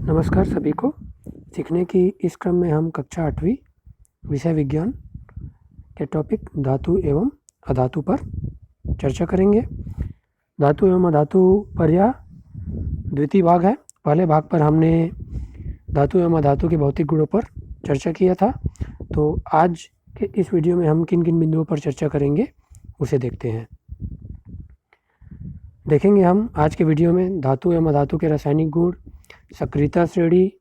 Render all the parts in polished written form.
नमस्कार सभी को। सीखने की इस क्रम में हम कक्षा 8वीं विषय विज्ञान के टॉपिक धातु एवं अधातु पर चर्चा करेंगे। धातु एवं अधातु पर यह द्वितीय भाग है। पहले भाग पर हमने धातु एवं अधातु के भौतिक गुणों पर चर्चा किया था। तो आज के इस वीडियो में हम किन किन बिंदुओं पर चर्चा करेंगे उसे देखते हैं। देखेंगे हम आज के वीडियो में धातु एवं अधातु के रासायनिक गुण, सक्रियता श्रेणी,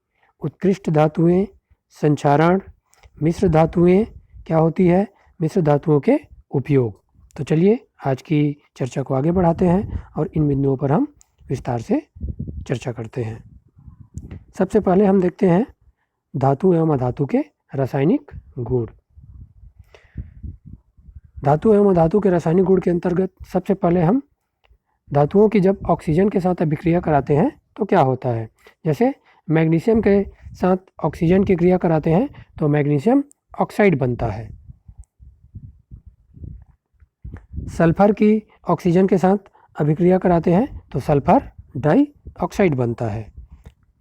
उत्कृष्ट धातुएं, संचारण, मिश्र धातुएं क्या होती है, मिश्र धातुओं के उपयोग। तो चलिए आज की चर्चा को आगे बढ़ाते हैं और इन बिंदुओं पर हम विस्तार से चर्चा करते हैं। सबसे पहले हम देखते हैं धातु एवं अधातु के रासायनिक गुण। धातु एवं अधातु के रासायनिक गुण के अंतर्गत सबसे पहले हम धातुओं की जब ऑक्सीजन के साथ अभिक्रिया कराते हैं तो क्या होता है। जैसे मैग्नीशियम के साथ ऑक्सीजन की क्रिया कराते हैं तो मैग्नीशियम ऑक्साइड बनता है। सल्फर की ऑक्सीजन के साथ अभिक्रिया कराते हैं तो सल्फर डाई ऑक्साइड बनता है।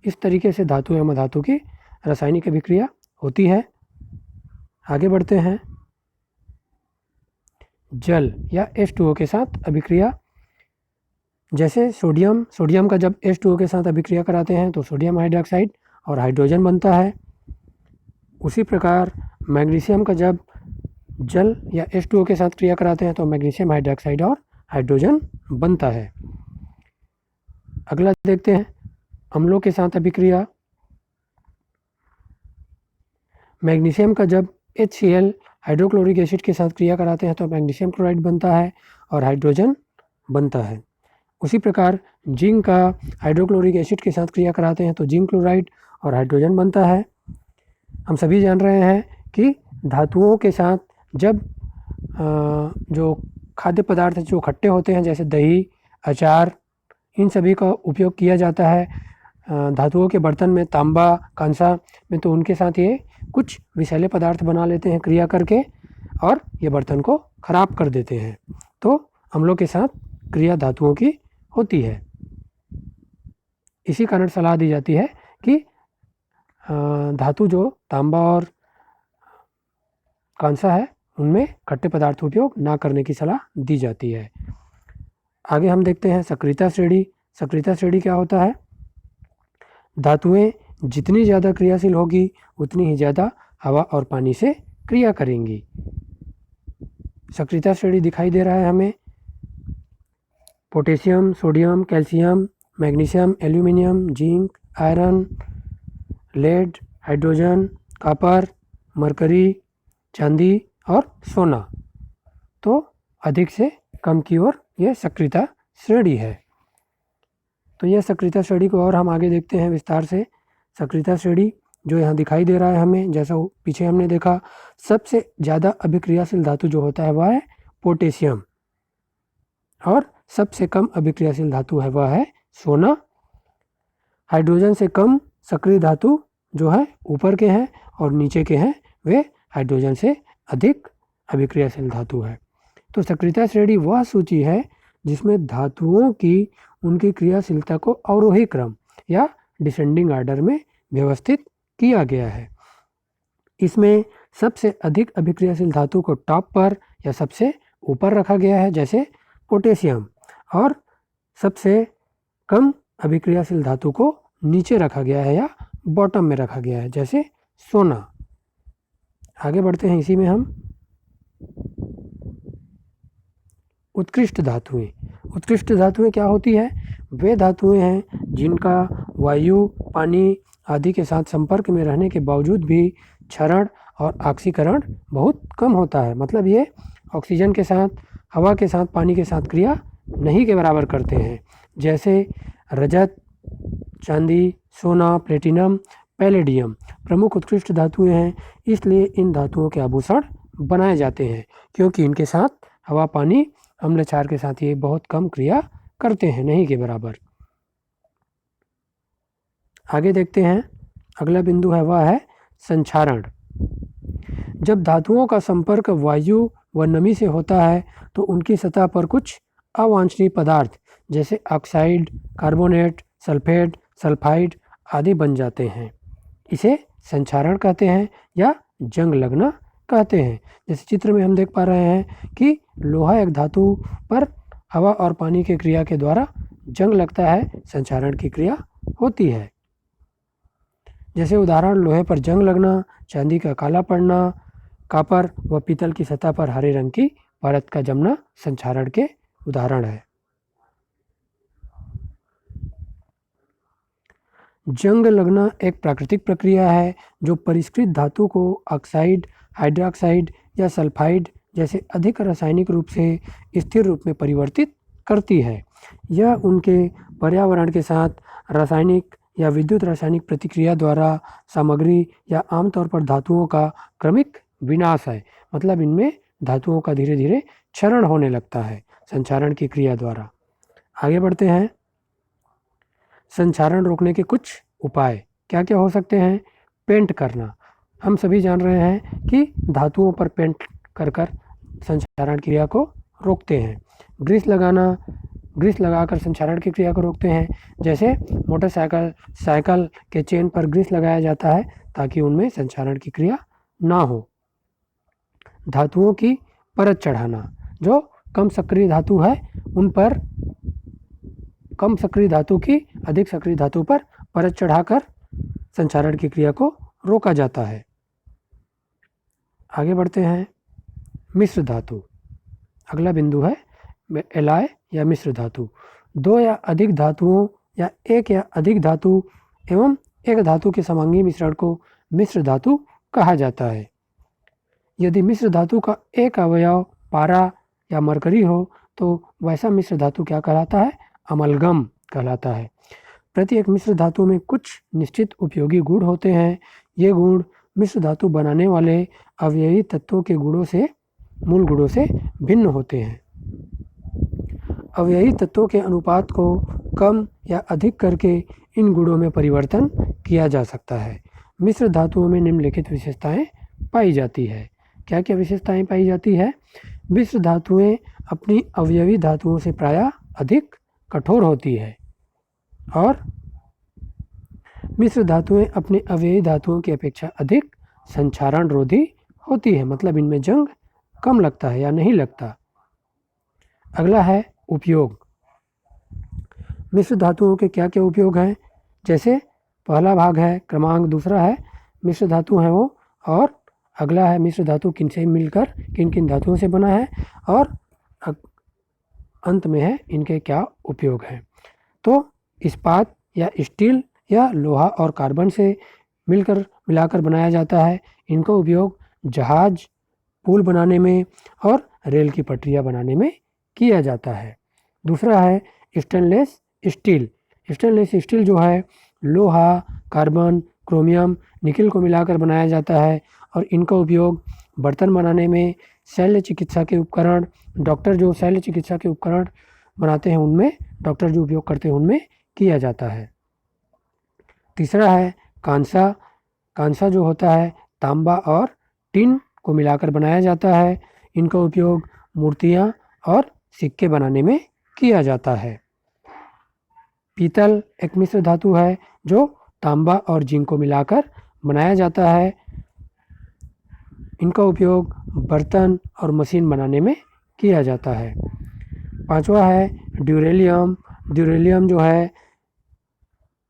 इस तरीके से धातु एवं अधातु की रासायनिक अभिक्रिया होती है। आगे बढ़ते हैं। जल या H2O के साथ अभिक्रिया, जैसे सोडियम का जब H2O के साथ अभिक्रिया कराते हैं तो सोडियम हाइड्रोक्साइड और हाइड्रोजन बनता है। उसी प्रकार मैग्नीशियम का जब जल या H2O के साथ क्रिया कराते हैं तो मैग्नीशियम हाइड्रोक्साइड और हाइड्रोजन बनता है। अगला देखते हैं अम्लों के साथ अभिक्रिया। मैग्नीशियम का जब HCl हाइड्रोक्लोरिक एसिड के साथ क्रिया कराते हैं तो मैग्नीशियम क्लोराइड बनता है और हाइड्रोजन बनता है। उसी प्रकार जिंक का हाइड्रोक्लोरिक एसिड के साथ क्रिया कराते हैं तो जिंक क्लोराइड और हाइड्रोजन बनता है। हम सभी जान रहे हैं कि धातुओं के साथ जब जो खाद्य पदार्थ जो खट्टे होते हैं जैसे दही, अचार, इन सभी का उपयोग किया जाता है धातुओं के बर्तन में, तांबा, कांसा में, तो उनके साथ ये कुछ विषैले पदार्थ बना लेते हैं क्रिया करके और ये बर्तन को खराब कर देते हैं। तो अम्लों के साथ क्रिया धातुओं की होती है। इसी कारण सलाह दी जाती है कि धातु जो तांबा और कांसा है उनमें खट्टे पदार्थ उपयोग ना करने की सलाह दी जाती है। आगे हम देखते हैं सक्रियता श्रेणी। सक्रियता श्रेणी क्या होता है। धातुएं जितनी ज़्यादा क्रियाशील होगी उतनी ही ज़्यादा हवा और पानी से क्रिया करेंगी। सक्रियता श्रेणी दिखाई दे रहा है हमें। Potassium, sodium, calcium, magnesium, aluminium, zinc, iron, lead, hydrogen, copper, mercury, चांदी और सोना। तो अधिक से कम की ओर यह सक्रियता श्रेणी है। तो यह सक्रियता श्रेणी को और हम आगे देखते हैं विस्तार से। सक्रियता श्रेणी जो यहाँ दिखाई दे रहा है हमें, जैसा पीछे हमने देखा, सबसे ज़्यादा अभिक्रियाशील धातु जो होता है वह है पोटेशियम और सबसे कम अभिक्रियाशील धातु है वह है सोना। हाइड्रोजन से कम सक्रिय धातु जो है ऊपर के हैं और नीचे के हैं वे हाइड्रोजन से अधिक अभिक्रियाशील धातु है। तो सक्रियता श्रेणी वह सूची है जिसमें धातुओं की उनकी क्रियाशीलता को अवरोही क्रम या डिसेंडिंग ऑर्डर में व्यवस्थित किया गया है। इसमें सबसे अधिक अभिक्रियाशील धातु को टॉप पर या सबसे ऊपर रखा गया है जैसे पोटेशियम, और सबसे कम अभिक्रियाशील धातु को नीचे रखा गया है या बॉटम में रखा गया है जैसे सोना। आगे बढ़ते हैं इसी में हम। उत्कृष्ट धातुएं। उत्कृष्ट धातुएं क्या होती है। वे धातुएं हैं जिनका वायु, पानी आदि के साथ संपर्क में रहने के बावजूद भी क्षरण और ऑक्सीकरण बहुत कम होता है। मतलब ये ऑक्सीजन के साथ, हवा के साथ, पानी के साथ क्रिया नहीं के बराबर करते हैं। जैसे रजत, चांदी, सोना, प्लेटिनम, पैलेडियम प्रमुख उत्कृष्ट धातुएं हैं। इसलिए इन धातुओं के आभूषण बनाए जाते हैं क्योंकि इनके साथ हवा, पानी, अम्ल, क्षार के साथ ये बहुत कम क्रिया करते हैं, नहीं के बराबर। आगे देखते हैं। अगला बिंदु है वह है संक्षारण। जब धातुओं का संपर्क वायु व नमी से होता है तो उनकी सतह पर कुछ अवांछनीय पदार्थ जैसे ऑक्साइड, कार्बोनेट, सल्फेट, सल्फाइड आदि बन जाते हैं। इसे संक्षारण कहते हैं या जंग लगना कहते हैं। जैसे चित्र में हम देख पा रहे हैं कि लोहा एक धातु पर हवा और पानी की क्रिया के द्वारा जंग लगता है, संक्षारण की क्रिया होती है। जैसे उदाहरण लोहे पर जंग लगना, चांदी का काला पड़ना, कॉपर व पीतल की सतह पर हरे रंग की परत का जमना संक्षारण के उदाहरण है। जंग लगना एक प्राकृतिक प्रक्रिया है जो परिष्कृत धातु को ऑक्साइड, हाइड्रोक्साइड या सल्फाइड जैसे अधिक रासायनिक रूप से स्थिर रूप में परिवर्तित करती है। यह उनके पर्यावरण के साथ रासायनिक या विद्युत रासायनिक प्रतिक्रिया द्वारा सामग्री या आमतौर पर धातुओं का क्रमिक विनाश है। मतलब इनमें धातुओं का धीरे धीरे क्षरण होने लगता है संक्षारण की क्रिया द्वारा। आगे बढ़ते हैं। संक्षारण रोकने के कुछ उपाय क्या क्या हो सकते हैं? पेंट करना। हम सभी जान रहे हैं कि धातुओं पर पेंट कर संक्षारण क्रिया को रोकते हैं। ग्रीस लगाना, ग्रीस लगाकर संक्षारण की क्रिया को रोकते हैं। जैसे मोटरसाइकिल, साइकिल के चेन पर ग्रीस लगाया जाता है ताकि उनमें संक्षारण की क्रिया ना हो। धातुओं की परत चढ़ाना, जो कम सक्रिय धातु है उन पर कम सक्रिय धातु की अधिक सक्रिय धातु पर परत चढ़ाकर संक्षारण की क्रिया को रोका जाता है। आगे बढ़ते हैं। मिश्र धातु, अगला बिंदु है एलॉय या मिश्र धातु। दो या अधिक धातुओं या एक या अधिक धातु एवं एक धातु के समांगी मिश्रण को मिश्र धातु कहा जाता है। यदि मिश्र धातु का एक अवयव पारा या मरकरी हो तो वैसा मिश्र धातु क्या कहलाता है? अमलगम कहलाता है। प्रत्येक मिश्र धातु में कुछ निश्चित उपयोगी गुण होते हैं। ये गुण मिश्र धातु बनाने वाले अवयवी तत्वों के गुणों से, मूल गुणों से भिन्न होते हैं। अवयवी तत्वों के अनुपात को कम या अधिक करके इन गुणों में परिवर्तन किया जा सकता है। मिश्र धातुओं में निम्नलिखित विशेषताएं पाई जाती है। क्या क्या विशेषताएं पाई जाती है? मिश्र धातुएं अपनी अवयवी धातुओं से प्रायः अधिक कठोर होती है और मिश्र धातुएं अपनी अवयवी धातुओं की अपेक्षा अधिक संक्षारण रोधी होती है। मतलब इनमें जंग कम लगता है या नहीं लगता। अगला है उपयोग। मिश्र धातुओं के क्या क्या उपयोग हैं? जैसे पहला भाग है क्रमांक, दूसरा है मिश्र धातु है वो, और अगला है मिश्र धातु किन से मिलकर किन किन धातुओं से बना है, और अंत में है इनके क्या उपयोग हैं। तो इस्पात या स्टील या लोहा और कार्बन से मिलाकर बनाया जाता है। इनका उपयोग जहाज, पुल बनाने में और रेल की पटरियाँ बनाने में किया जाता है। दूसरा है स्टेनलेस स्टील। स्टेनलेस स्टील जो है लोहा, कार्बन, क्रोमियम, निकिल को मिलाकर बनाया जाता है और इनका उपयोग बर्तन बनाने में, शल्य चिकित्सा के उपकरण, डॉक्टर जो शल्य चिकित्सा के उपकरण बनाते हैं उनमें, डॉक्टर जो उपयोग करते हैं उनमें किया जाता है। तीसरा है कांसा। कांसा जो होता है तांबा और टिन को मिलाकर बनाया जाता है। इनका उपयोग मूर्तियाँ और सिक्के बनाने में किया जाता है। पीतल एक मिश्र धातु है जो तांबा और जिंक को मिलाकर बनाया जाता है। इनका उपयोग बर्तन और मशीन बनाने में किया जाता है। पांचवा है ड्यूरेलियम। ड्यूरेलियम जो है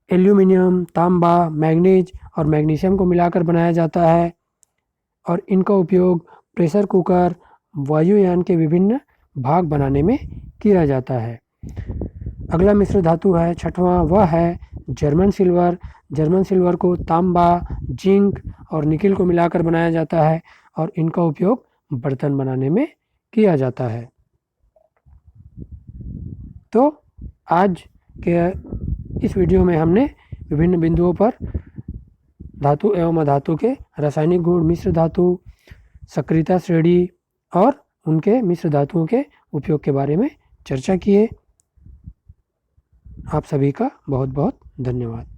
एल्यूमिनियम, तांबा, मैग्नीज और मैग्नीशियम को मिलाकर बनाया जाता है और इनका उपयोग प्रेशर कुकर, वायुयान के विभिन्न भाग बनाने में किया जाता है। अगला मिश्र धातु है छठवां, वह है जर्मन सिल्वर। जर्मन सिल्वर को तांबा, जिंक और निकिल को मिलाकर बनाया जाता है और इनका उपयोग बर्तन बनाने में किया जाता है। तो आज के इस वीडियो में हमने विभिन्न बिंदुओं पर धातु एवं अधातु के रासायनिक गुण, मिश्र धातु, सक्रियता श्रेणी और उनके मिश्र धातुओं के उपयोग के बारे में चर्चा किए। आप सभी का बहुत बहुत धन्यवाद।